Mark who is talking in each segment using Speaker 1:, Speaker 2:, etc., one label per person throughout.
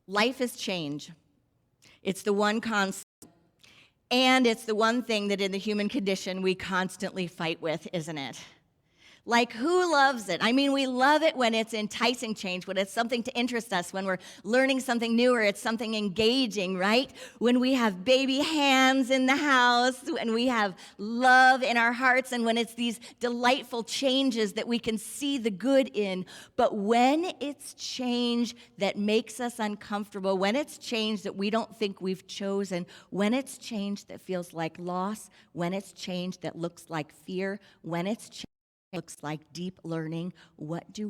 Speaker 1: Life is change. It's the one constant, and it's the one thing that in the human condition we constantly fight with, isn't it? Like, who loves it? I mean, we love it when it's enticing change, when it's something to interest us, when we're learning something new or it's something engaging, right? When we have baby hands in the house, when we have love in our hearts, and when it's these delightful changes that we can see the good in. But when it's change that makes us uncomfortable, when it's change that we don't think we've chosen, when it's change that feels like loss, when it's change that looks like fear, when it's change looks like deep learning, what do?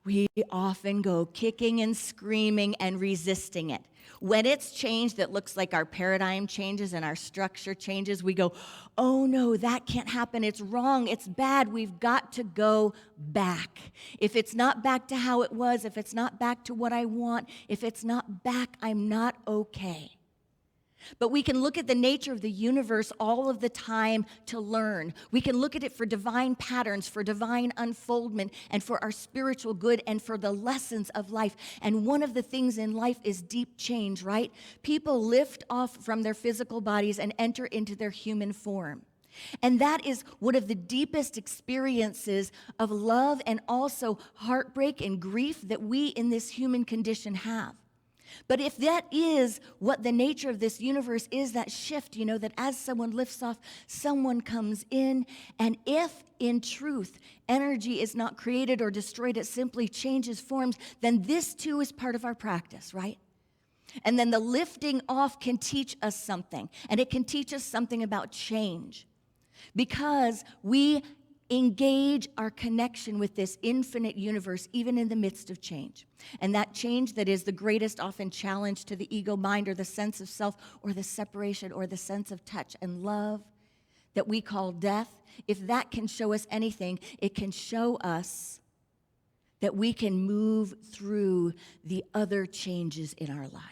Speaker 1: We often go kicking and screaming and resisting it. When it's change that looks like our paradigm changes and our structure changes, we go, oh no, that can't happen. It's wrong. It's bad. We've got to go back. If it's not back to how it was, if it's not back to what I want, if it's not back, I'm not okay. But we can look at the nature of the universe all of the time to learn. We can look at it for divine patterns, for divine unfoldment, and for our spiritual good, and for the lessons of life. And one of the things in life is deep change, right? People lift off from their physical bodies and enter into their human form. And that is one of the deepest experiences of love and also heartbreak and grief that we in this human condition have. But if that is what the nature of this universe is, that shift, that as someone lifts off, someone comes in, and if in truth energy is not created or destroyed, it simply changes forms, then this too is part of our practice, right? And then the lifting off can teach us something, and it can teach us something about change, because we engage our connection with this infinite universe even in the midst of change. And that change that is the greatest often challenge to the ego mind, or the sense of self, or the separation, or the sense of touch and love that we call death, if that can show us anything, it can show us that we can move through the other changes in our lives.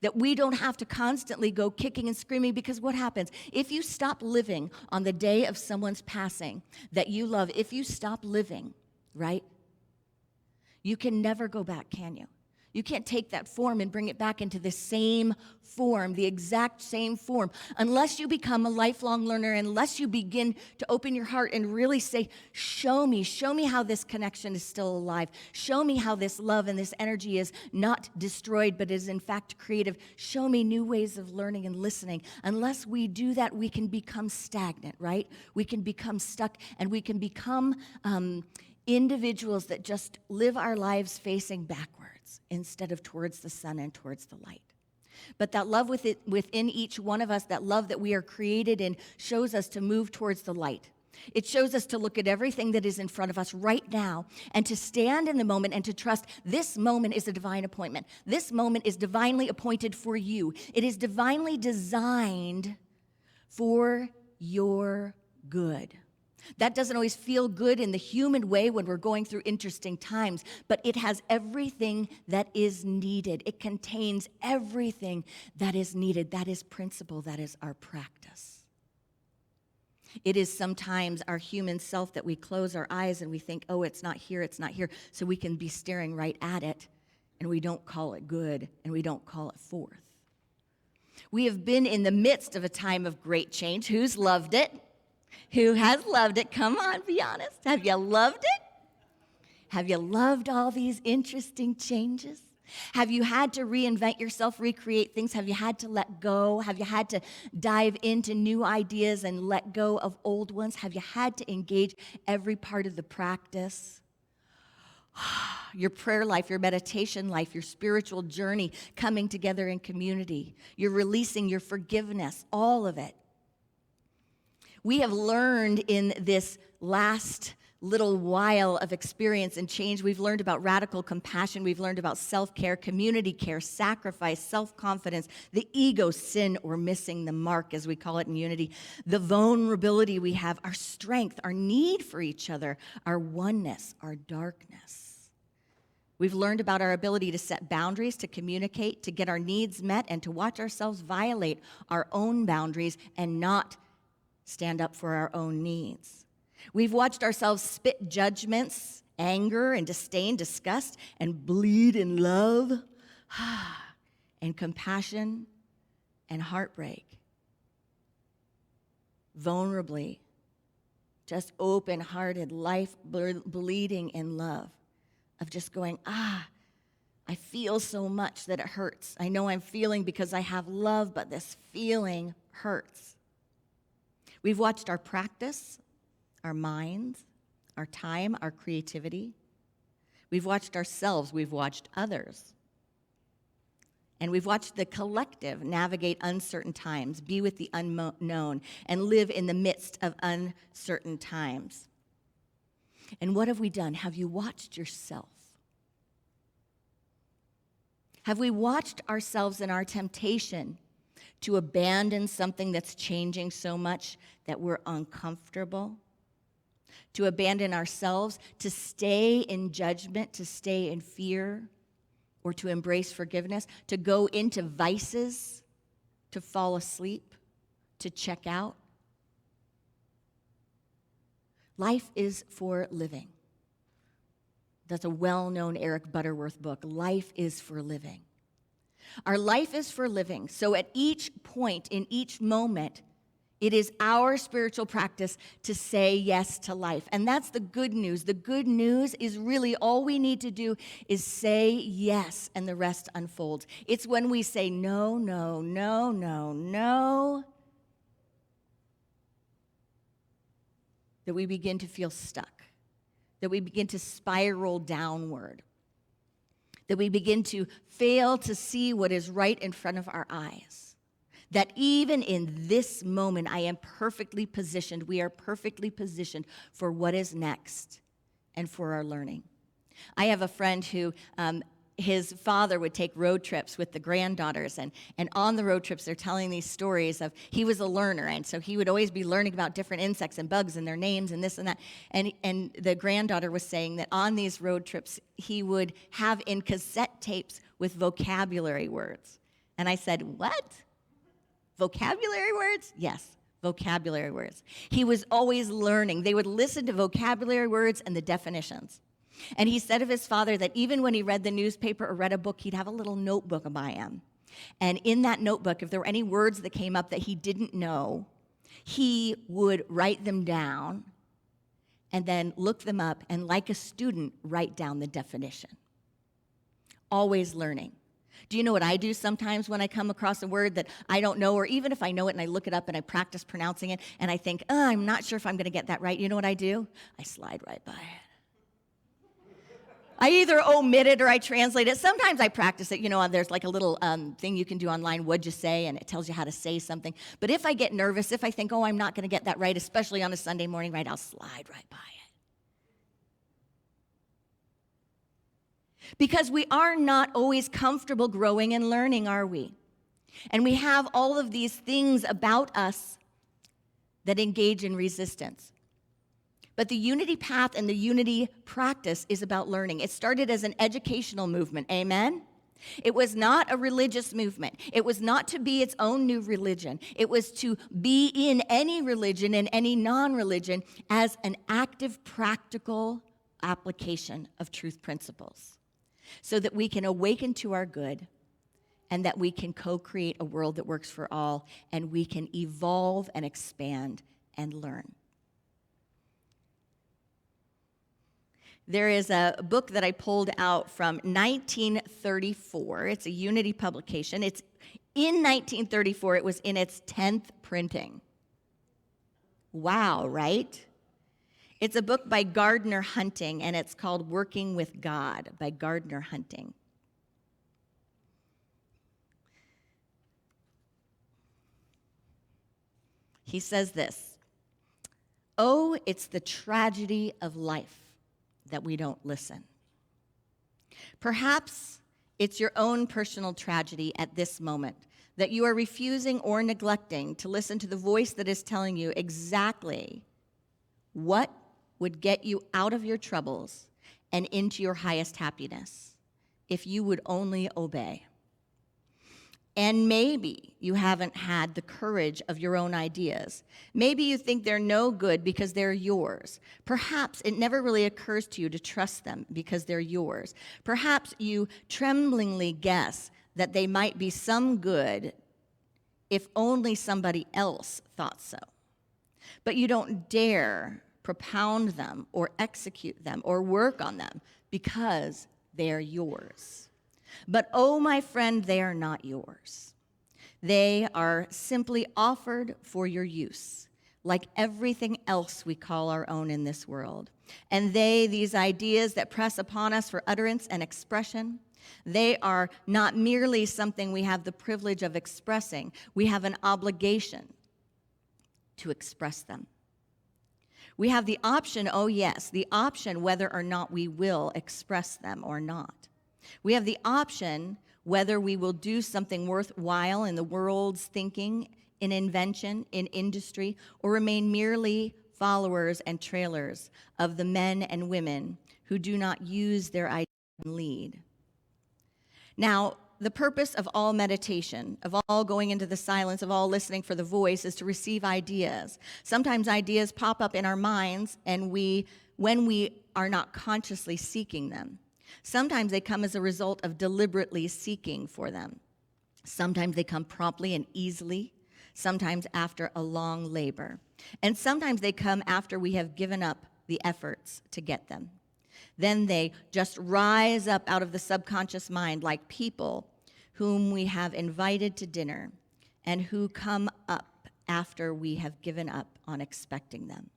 Speaker 1: That we don't have to constantly go kicking and screaming, because what happens? If you stop living on the day of someone's passing that you love, if you stop living, right, you can never go back, can you? You can't take that form and bring it back into the same form, the exact same form, unless you become a lifelong learner, unless you begin to open your heart and really say, show me how this connection is still alive. Show me how this love and this energy is not destroyed, but is in fact creative. Show me new ways of learning and listening. Unless we do that, we can become stagnant, right? We can become stuck, and we can become individuals that just live our lives facing backwards instead of towards the sun and towards the light. But that love within each one of us, that love that we are created in, shows us to move towards the light. It shows us to look at everything that is in front of us right now and to stand in the moment and to trust this moment is a divine appointment. This moment is divinely appointed for you. It is divinely designed for your good. That doesn't always feel good in the human way when we're going through interesting times, but it has everything that is needed. It contains everything that is needed. That is principle. That is our practice. It is sometimes our human self that we close our eyes and we think, oh, it's not here, so we can be staring right at it, and we don't call it good, and we don't call it forth. We have been in the midst of a time of great change. Who's loved it? Who has loved it? Come on, be honest. Have you loved it? Have you loved all these interesting changes? Have you had to reinvent yourself, recreate things? Have you had to let go? Have you had to dive into new ideas and let go of old ones? Have you had to engage every part of the practice? Your prayer life, your meditation life, your spiritual journey coming together in community, your releasing, your forgiveness, all of it. We have learned in this last little while of experience and change, we've learned about radical compassion, we've learned about self-care, community care, sacrifice, self-confidence, the ego sin or missing the mark, as we call it in Unity, the vulnerability we have, our strength, our need for each other, our oneness, our darkness. We've learned about our ability to set boundaries, to communicate, to get our needs met, and to watch ourselves violate our own boundaries and not stand up for our own needs. We've watched ourselves spit judgments anger and disdain, disgust, and bleed in love, and compassion and heartbreak. Vulnerably, just open-hearted, life bleeding in love, of just going, I feel so much that it hurts. I know I'm feeling because I have love, but this feeling hurts. We've watched our practice, our minds, our time, our creativity. We've watched ourselves. We've watched others. And we've watched the collective navigate uncertain times, be with the unknown, and live in the midst of uncertain times. And what have we done? Have you watched yourself? Have we watched ourselves in our temptation to abandon something that's changing so much that we're uncomfortable? To abandon ourselves, to stay in judgment, to stay in fear, or to embrace forgiveness, to go into vices, to fall asleep, to check out? Life is for living. That's a well-known Eric Butterworth book. Life is for living. Our life is for living. So at each point, in each moment, it is our spiritual practice to say yes to life. And that's the good news. The good news is really all we need to do is say yes, and the rest unfolds. It's when we say no, no, no, no, no, that we begin to feel stuck, that we begin to spiral downward, that we begin to fail to see what is right in front of our eyes. That even in this moment, I am perfectly positioned, we are perfectly positioned for what is next and for our learning. I have a friend who, his father would take road trips with the granddaughters, and on the road trips, they're telling these stories of, he was a learner, and so he would always be learning about different insects and bugs and their names and this and that. And the granddaughter was saying that on these road trips, he would have in cassette tapes with vocabulary words. And I said, what? Vocabulary words? Yes, vocabulary words. He was always learning. They would listen to vocabulary words and the definitions. And he said of his father that even when he read the newspaper or read a book, he'd have a little notebook by him. And in that notebook, if there were any words that came up that he didn't know, he would write them down and then look them up and, like a student, write down the definition. Always learning. Do you know what I do sometimes when I come across a word that I don't know, or even if I know it and I look it up and I practice pronouncing it and I think, I'm not sure if I'm going to get that right. You know what I do? I slide right by it. I either omit it or I translate it. Sometimes I practice it. You know, there's like a little thing you can do online, what'd you say, and it tells you how to say something. But if I get nervous, if I think, I'm not going to get that right, especially on a Sunday morning, right, I'll slide right by it. Because we are not always comfortable growing and learning, are we? And we have all of these things about us that engage in resistance. But the unity path and the unity practice is about learning. It started as an educational movement, amen? It was not a religious movement. It was not to be its own new religion. It was to be in any religion and any non-religion as an active, practical application of truth principles, so that we can awaken to our good and that we can co-create a world that works for all, and we can evolve and expand and learn. There is a book that I pulled out from 1934. It's a Unity publication. It's in 1934. It was in its 10th printing. Wow, right? It's a book by Gardner Hunting, and it's called Working with God by Gardner Hunting. He says this, "Oh, it's the tragedy of life that we don't listen. Perhaps it's your own personal tragedy at this moment, that you are refusing or neglecting to listen to the voice that is telling you exactly what would get you out of your troubles and into your highest happiness if you would only obey. And maybe you haven't had the courage of your own ideas. Maybe you think they're no good because they're yours. Perhaps it never really occurs to you to trust them because they're yours. Perhaps you tremblingly guess that they might be some good if only somebody else thought so. But you don't dare propound them or execute them or work on them because they're yours. But oh, my friend, they are not yours. They are simply offered for your use, like everything else we call our own in this world. And these ideas that press upon us for utterance and expression, they are not merely something we have the privilege of expressing. We have an obligation to express them. We have the option, oh yes, the option whether or not we will express them or not. We have the option whether we will do something worthwhile in the world's thinking, in invention, in industry, or remain merely followers and trailers of the men and women who do not use their ideas and lead. Now, the purpose of all meditation, of all going into the silence, of all listening for the voice, is to receive ideas. Sometimes ideas pop up in our minds, and when we are not consciously seeking them. Sometimes they come as a result of deliberately seeking for them. Sometimes they come promptly and easily, sometimes after a long labor. And sometimes they come after we have given up the efforts to get them. Then they just rise up out of the subconscious mind like people whom we have invited to dinner and who come up after we have given up on expecting them.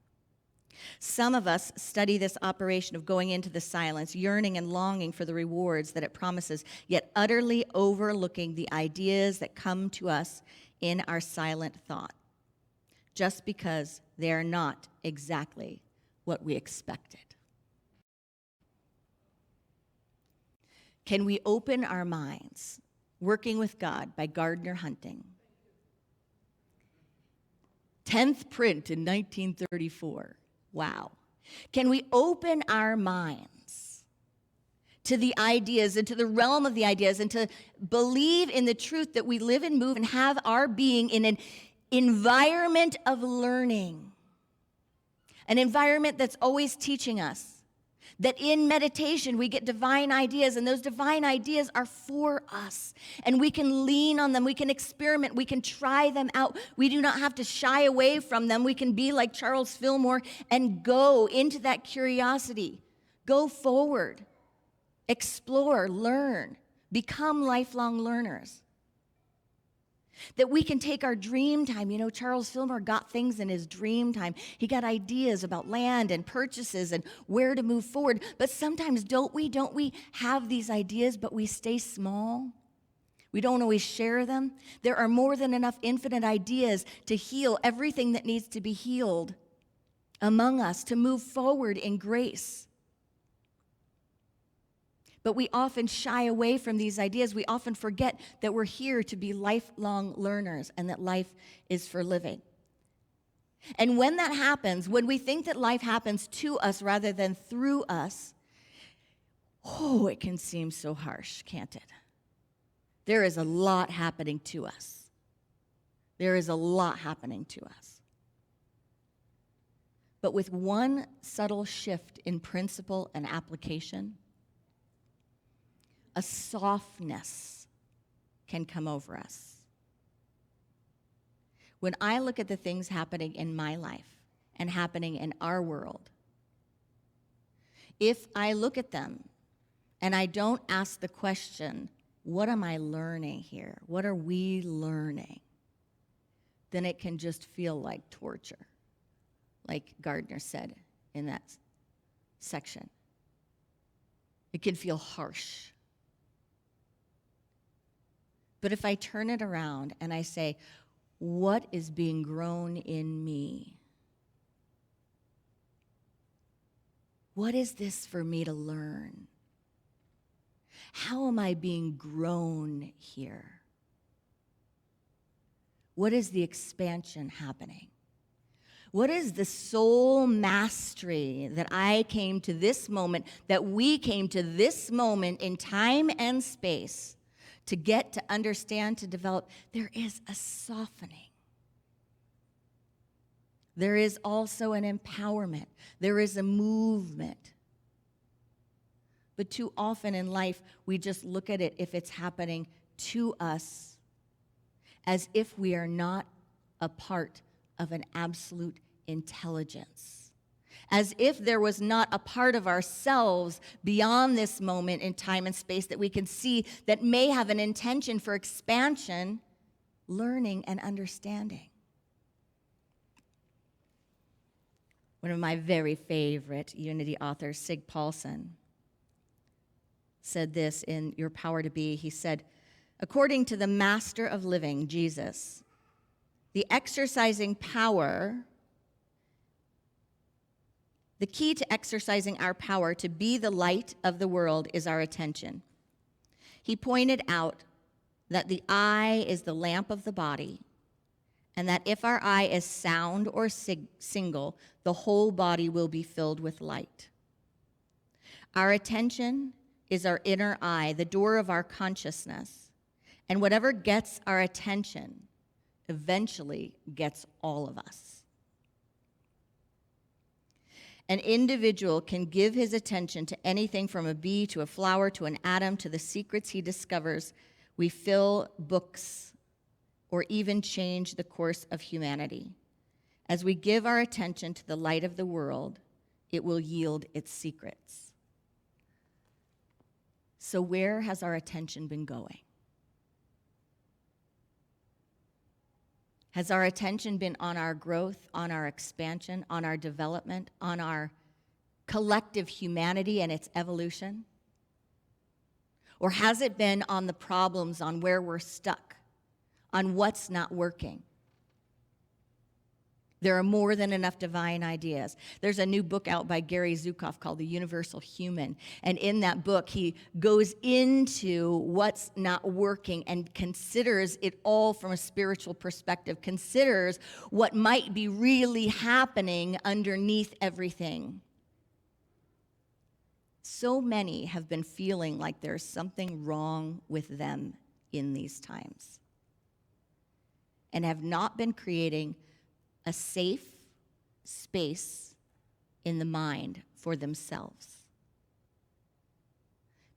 Speaker 1: Some of us study this operation of going into the silence, yearning and longing for the rewards that it promises, yet utterly overlooking the ideas that come to us in our silent thought, just because they are not exactly what we expected. Can we open our minds? Working with God by Gardner Hunting. 10th print in 1934. Wow. Can we open our minds to the ideas and to the realm of the ideas and to believe in the truth that we live and move and have our being in an environment of learning, an environment that's always teaching us, that in meditation we get divine ideas, and those divine ideas are for us, and we can lean on them, we can experiment, we can try them out. We do not have to shy away from them. We can be like Charles Fillmore and go into that curiosity, go forward, explore, learn, become lifelong learners. That we can take our dream time. You know, Charles Fillmore got things in his dream time. He got ideas about land and purchases and where to move forward. But sometimes don't we have these ideas, but we stay small? We don't always share them. There are more than enough infinite ideas to heal everything that needs to be healed among us, to move forward in grace. But we often shy away from these ideas. We often forget that we're here to be lifelong learners and that life is for living. And when that happens, when we think that life happens to us rather than through us, oh, it can seem so harsh, can't it? There is a lot happening to us. There is a lot happening to us. But with one subtle shift in principle and application, a softness can come over us. When I look at the things happening in my life and happening in our world, if I look at them and I don't ask the question, what am I learning here? What are we learning? Then it can just feel like torture, like Gardner said in that section. It can feel harsh. But if I turn it around and I say, what is being grown in me? What is this for me to learn? How am I being grown here? What is the expansion happening? What is the soul mastery that I came to this moment, that we came to this moment in time and space to get, to understand, to develop, there is a softening. There is also an empowerment. There is a movement. But too often in life, we just look at it, if it's happening to us, as if we are not a part of an absolute intelligence. As if there was not a part of ourselves beyond this moment in time and space that we can see that may have an intention for expansion, learning, and understanding. One of my very favorite Unity authors, Sig Paulson, said this in Your Power to Be. He said, according to the master of living, Jesus, the exercising power, the key to exercising our power to be the light of the world is our attention. He pointed out that the eye is the lamp of the body, and that if our eye is sound or single, the whole body will be filled with light. Our attention is our inner eye, the door of our consciousness, and whatever gets our attention eventually gets all of us. An individual can give his attention to anything from a bee to a flower to an atom to the secrets he discovers. We fill books or even change the course of humanity. As we give our attention to the light of the world, it will yield its secrets. So where has our attention been going? Has our attention been on our growth, on our expansion, on our development, on our collective humanity and its evolution? Or has it been on the problems, on where we're stuck, on what's not working? There are more than enough divine ideas. There's a new book out by Gary Zukav called The Universal Human. And in that book, he goes into what's not working and considers it all from a spiritual perspective, considers what might be really happening underneath everything. So many have been feeling like there's something wrong with them in these times and have not been creating a safe space in the mind for themselves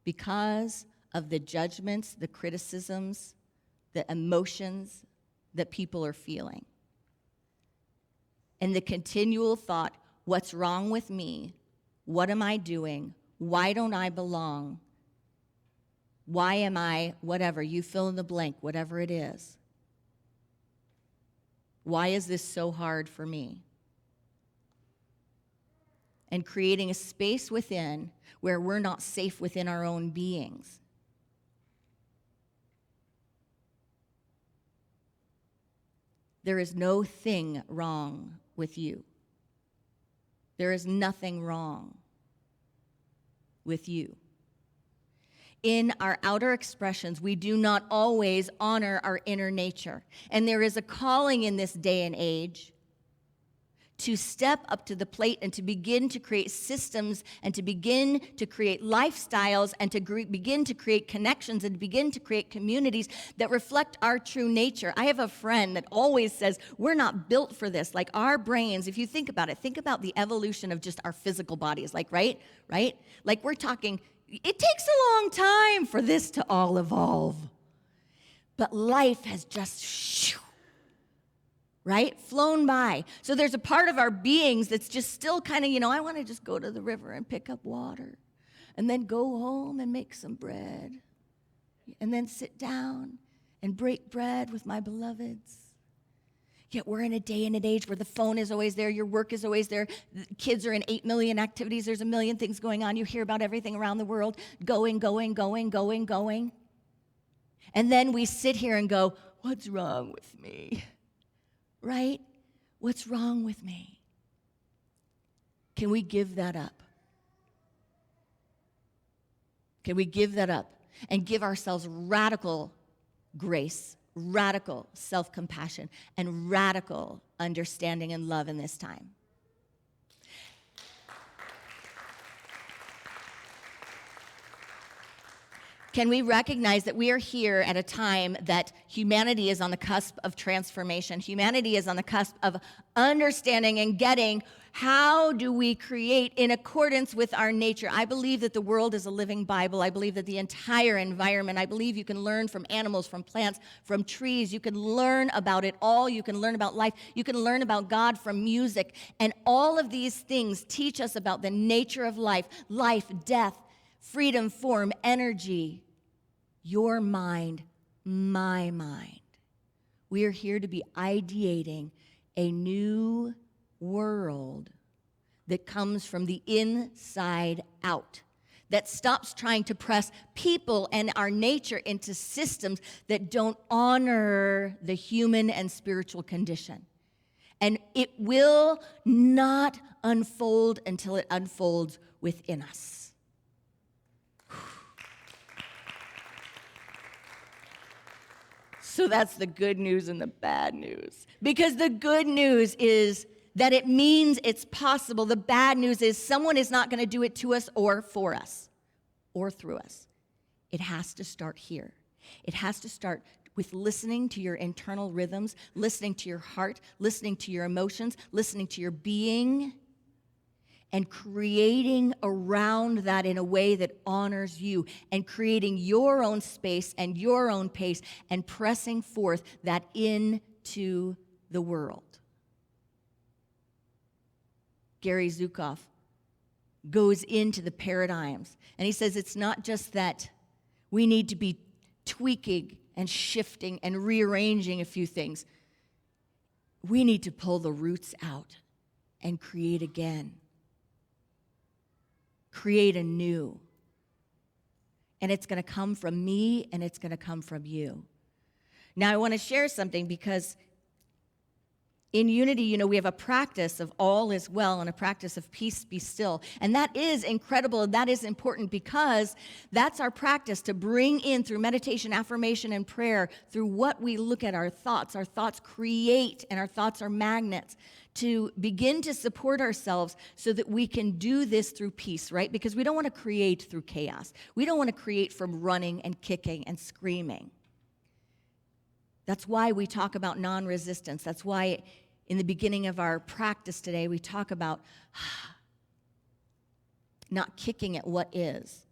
Speaker 1: because of the judgments, the criticisms, the emotions that people are feeling. And the continual thought, what's wrong with me? What am I doing? Why don't I belong? Why am I, whatever, you fill in the blank, whatever it is. Why is this so hard for me? And creating a space within where we're not safe within our own beings. There is no thing wrong with you. There is nothing wrong with you. In our outer expressions, we do not always honor our inner nature. And there is a calling in this day and age to step up to the plate and to begin to create systems and to begin to create lifestyles and to begin to create connections and to begin to create communities that reflect our true nature. I have a friend that always says, we're not built for this. Like our brains, if you think about it, think about the evolution of just our physical bodies, like, right? Like we're talking, it takes a long time for this to all evolve. But life has just, right, flown by. So there's a part of our beings that's just still kind of, I want to just go to the river and pick up water and then go home and make some bread and then sit down and break bread with my beloveds. Yet we're in a day and an age where the phone is always there, your work is always there, the kids are in 8 million activities, there's a million things going on, you hear about everything around the world, going. And then we sit here and go, what's wrong with me? Right? What's wrong with me? Can we give that up? Can we give that up and give ourselves radical grace, radical self-compassion, and radical understanding and love in this time? Can we recognize that we are here at a time that humanity is on the cusp of transformation? Humanity is on the cusp of understanding and getting how do we create in accordance with our nature. I believe that the world is a living Bible. I believe that the entire environment, I believe you can learn from animals, from plants, from trees. You can learn about it all. You can learn about life. You can learn about God from music. And all of these things teach us about the nature of life, death, freedom, form, energy, your mind, my mind. We are here to be ideating a new world that comes from the inside out, that stops trying to press people and our nature into systems that don't honor the human and spiritual condition. And it will not unfold until it unfolds within us. So that's the good news and the bad news. Because the good news is that it means it's possible. The bad news is someone is not going to do it to us or for us or through us. It has to start here. It has to start with listening to your internal rhythms, listening to your heart, listening to your emotions, listening to your being, and creating around that in a way that honors you, and creating your own space and your own pace, and pressing forth that into the world. Gary Zukav goes into the paradigms, and he says it's not just that we need to be tweaking and shifting and rearranging a few things. We need to pull the roots out and create again. Create anew. And it's going to come from me, and it's going to come from you. Now, I want to share something, because in unity, we have a practice of all is well and a practice of peace be still. And that is incredible, and that is important, because that's our practice to bring in through meditation, affirmation, and prayer, through what we look at our thoughts. Our thoughts create, and our thoughts are magnets, to begin to support ourselves so that we can do this through peace, right? Because we don't want to create through chaos. We don't want to create from running and kicking and screaming. That's why we talk about non-resistance. That's why in the beginning of our practice today, we talk about not kicking at what is.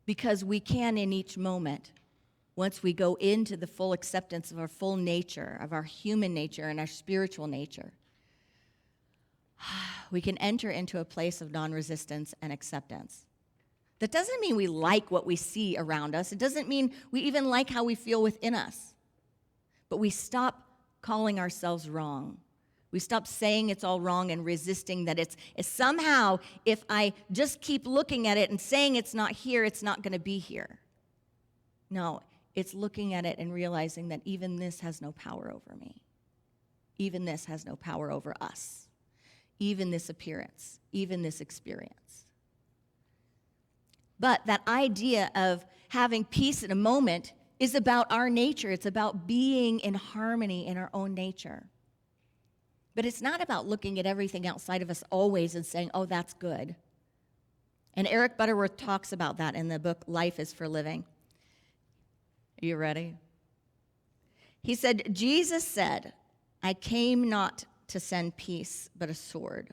Speaker 1: Because we can, in each moment, once we go into the full acceptance of our full nature, of our human nature and our spiritual nature, we can enter into a place of non-resistance and acceptance. That doesn't mean we like what we see around us. It doesn't mean we even like how we feel within us. But we stop calling ourselves wrong. We stop saying it's all wrong and resisting that it's somehow, if I just keep looking at it and saying it's not here, it's not going to be here. No, it's looking at it and realizing that even this has no power over me. Even this has no power over us. Even this appearance, even this experience. But that idea of having peace in a moment is about our nature. It's about being in harmony in our own nature. But it's not about looking at everything outside of us always and saying, oh, that's good. And Eric Butterworth talks about that in the book, Life is for Living. Are you ready? He said, Jesus said, I came not to send peace, but a sword.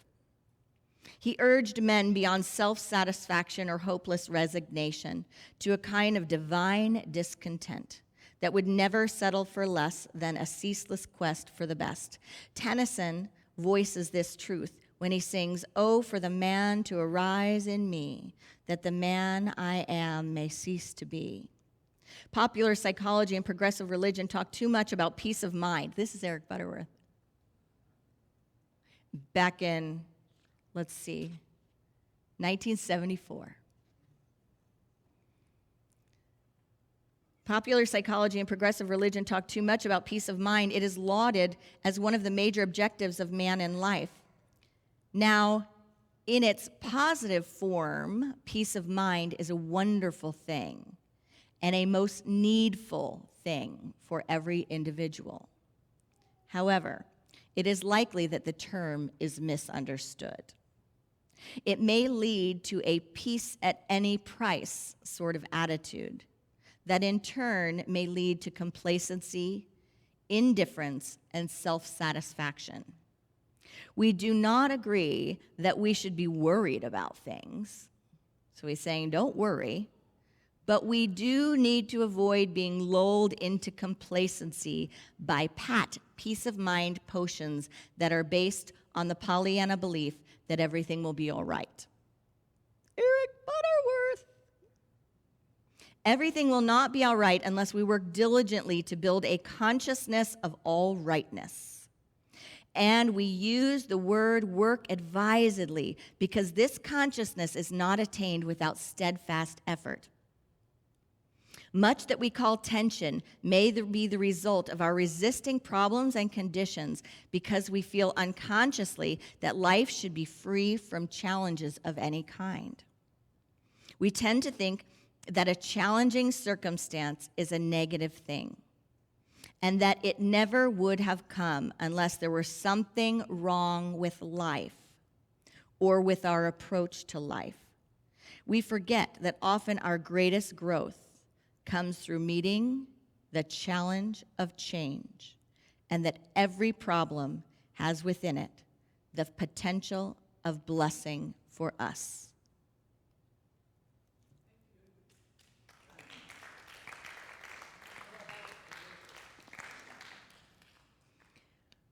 Speaker 1: He urged men beyond self-satisfaction or hopeless resignation to a kind of divine discontent that would never settle for less than a ceaseless quest for the best. Tennyson voices this truth when he sings, "Oh, for the man to arise in me, that the man I am may cease to be." Popular psychology and progressive religion talk too much about peace of mind. This is Eric Butterworth. Back in, 1974. Popular psychology and progressive religion talk too much about peace of mind. It is lauded as one of the major objectives of man in life. Now, in its positive form, peace of mind is a wonderful thing and a most needful thing for every individual. However, it is likely that the term is misunderstood. It may lead to a peace at any price sort of attitude that in turn may lead to complacency, indifference, and self-satisfaction. We do not agree that we should be worried about things. So he's saying, don't worry. But we do need to avoid being lulled into complacency by pat, peace of mind potions that are based on the Pollyanna belief that everything will be all right. Eric Butterworth. Everything will not be all right unless we work diligently to build a consciousness of all rightness. And we use the word work advisedly because this consciousness is not attained without steadfast effort. Much that we call tension may be the result of our resisting problems and conditions because we feel unconsciously that life should be free from challenges of any kind. We tend to think that a challenging circumstance is a negative thing and that it never would have come unless there were something wrong with life or with our approach to life. We forget that often our greatest growth comes through meeting the challenge of change, and that every problem has within it the potential of blessing for us.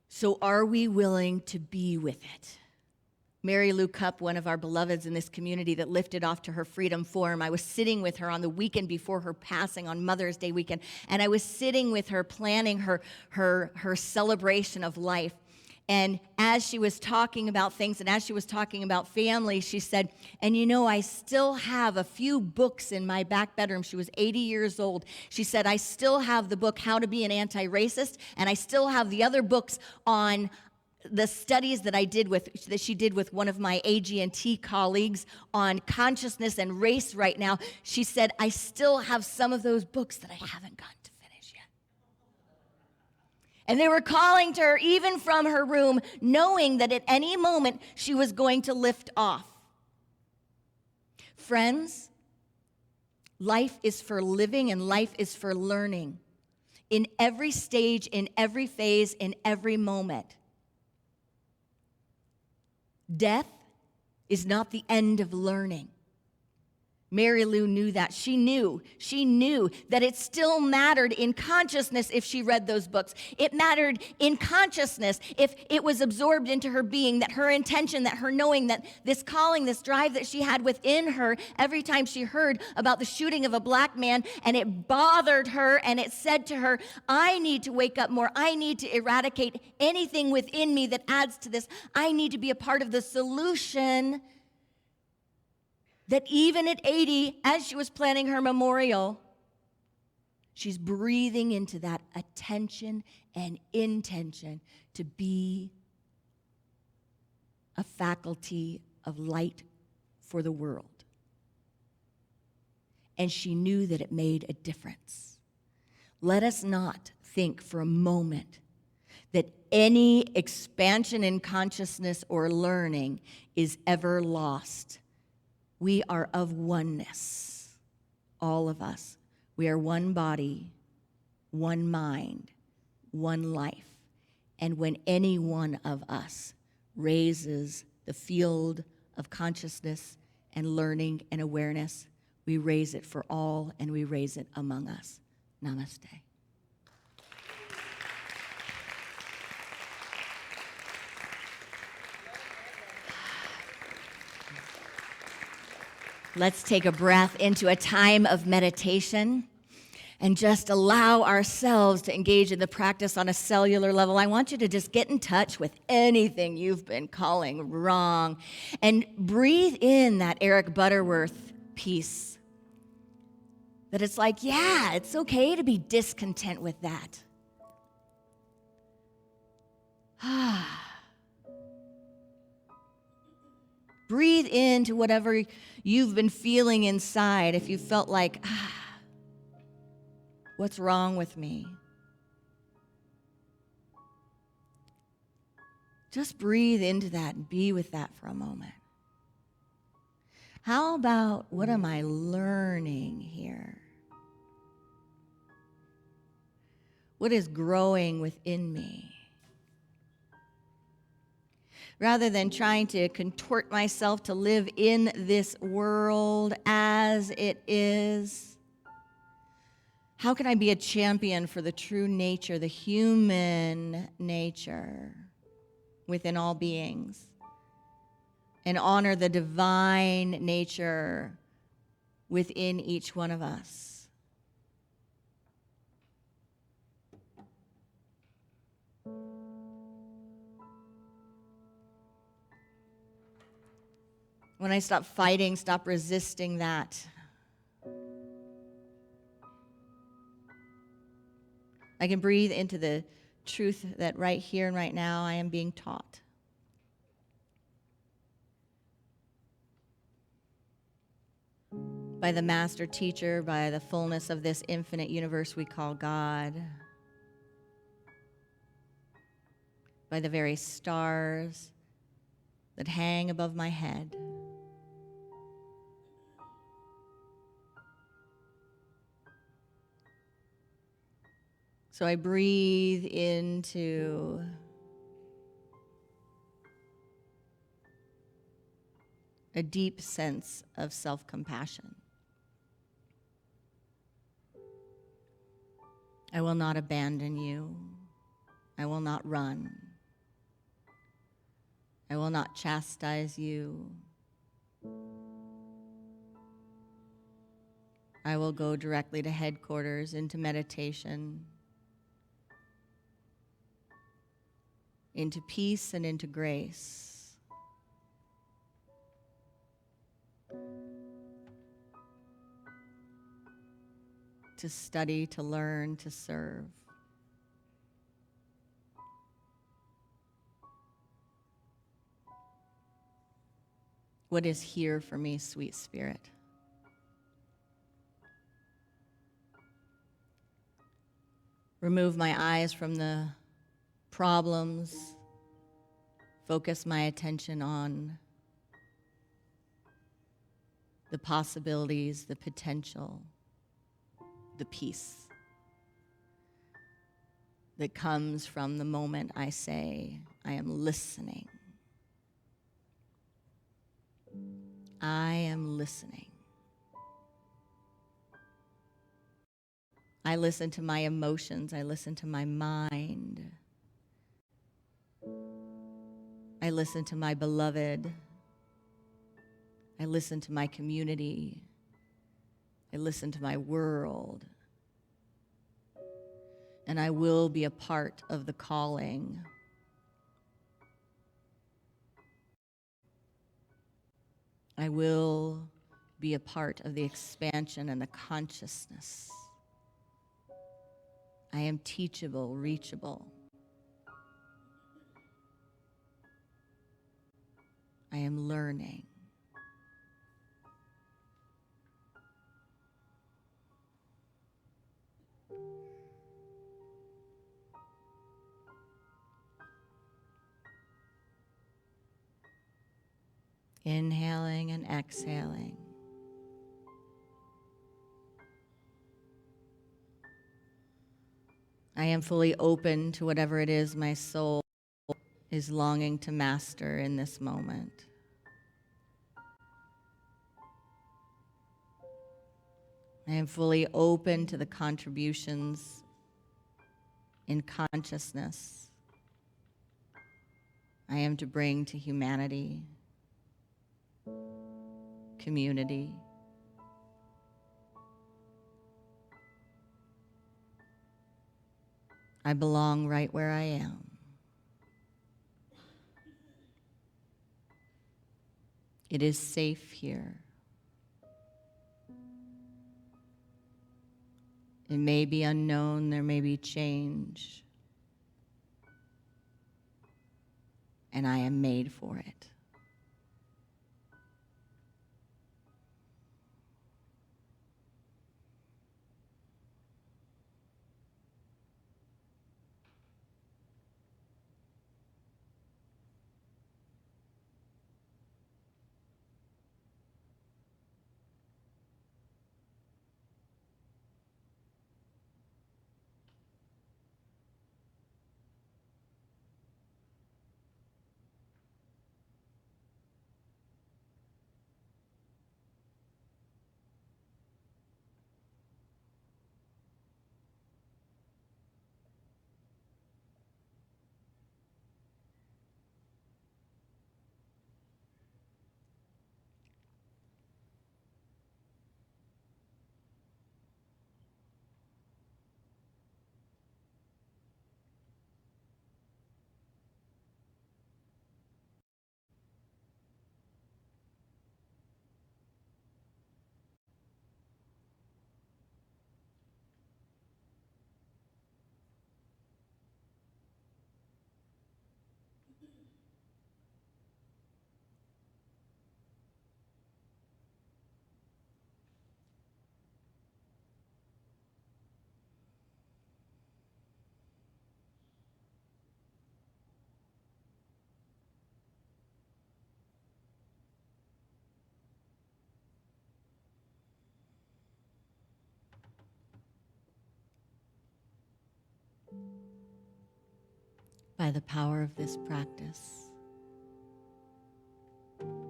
Speaker 1: So are we willing to be with it? Mary Lou Cupp, one of our beloveds in this community that lifted off to her freedom form, I was sitting with her on the weekend before her passing on Mother's Day weekend, and I was sitting with her planning her celebration of life. And as she was talking about things and as she was talking about family, she said, and you know, I still have a few books in my back bedroom. She was 80 years old. She said, I still have the book, How to Be an Anti-Racist, and I still have the other books on the studies that she did with one of my AG&T colleagues on consciousness and race right now. She said, I still have some of those books that I haven't gotten to finish yet. And they were calling to her even from her room, knowing that at any moment she was going to lift off. Friends, life is for living and life is for learning. In every stage, in every phase, in every moment. Death is not the end of learning. Mary Lou knew that. She knew that it still mattered in consciousness if she read those books. It mattered in consciousness if it was absorbed into her being, that her intention, that her knowing, that this calling, this drive that she had within her every time she heard about the shooting of a black man and it bothered her and it said to her, I need to wake up more. I need to eradicate anything within me that adds to this. I need to be a part of the solution. That even at 80, as she was planning her memorial, she's breathing into that attention and intention to be a faculty of light for the world. And she knew that it made a difference. Let us not think for a moment that any expansion in consciousness or learning is ever lost. We are of oneness, all of us. We are one body, one mind, one life. And when any one of us raises the field of consciousness and learning and awareness, we raise it for all and we raise it among us. Namaste. Let's take a breath into a time of meditation and just allow ourselves to engage in the practice on a cellular level. I want you to just get in touch with anything you've been calling wrong and breathe in that Eric Butterworth piece. That it's like, yeah, it's okay to be discontent with that. Breathe into whatever you've been feeling inside. If you felt like, what's wrong with me? Just breathe into that and be with that for a moment. How about what am I learning here? What is growing within me? Rather than trying to contort myself to live in this world as it is, how can I be a champion for the true nature, the human nature within all beings, and honor the divine nature within each one of us? When I stop fighting, stop resisting that, I can breathe into the truth that right here and right now I am being taught. By the master teacher, by the fullness of this infinite universe we call God, by the very stars that hang above my head. So I breathe into a deep sense of self-compassion. I will not abandon you. I will not run. I will not chastise you. I will go directly to headquarters, into meditation, into peace and into grace. To study, to learn, to serve. What is here for me, sweet spirit? Remove my eyes from the problems. Focus my attention on the possibilities, the potential, the peace that comes from the moment I say, I am listening. I am listening. I listen to my emotions. I listen to my mind. I listen to my beloved. I listen to my community. I listen to my world. And I will be a part of the calling. I will be a part of the expansion and the consciousness. I am teachable, reachable. I am learning. Inhaling and exhaling. I am fully open to whatever it is my soul is longing to master in this moment. I am fully open to the contributions in consciousness I am to bring to humanity, community. I belong right where I am. It is safe here. It may be unknown, there may be change, and I am made for it. by the power of this practice.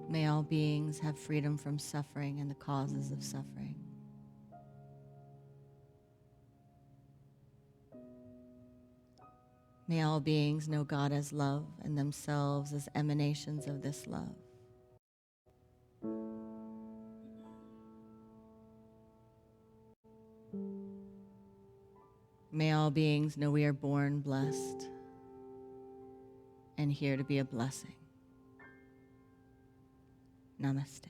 Speaker 1: May all beings have freedom from suffering and the causes of suffering. May all beings know God as love and themselves as emanations of this love. May all beings know we are born blessed and here to be a blessing. Namaste.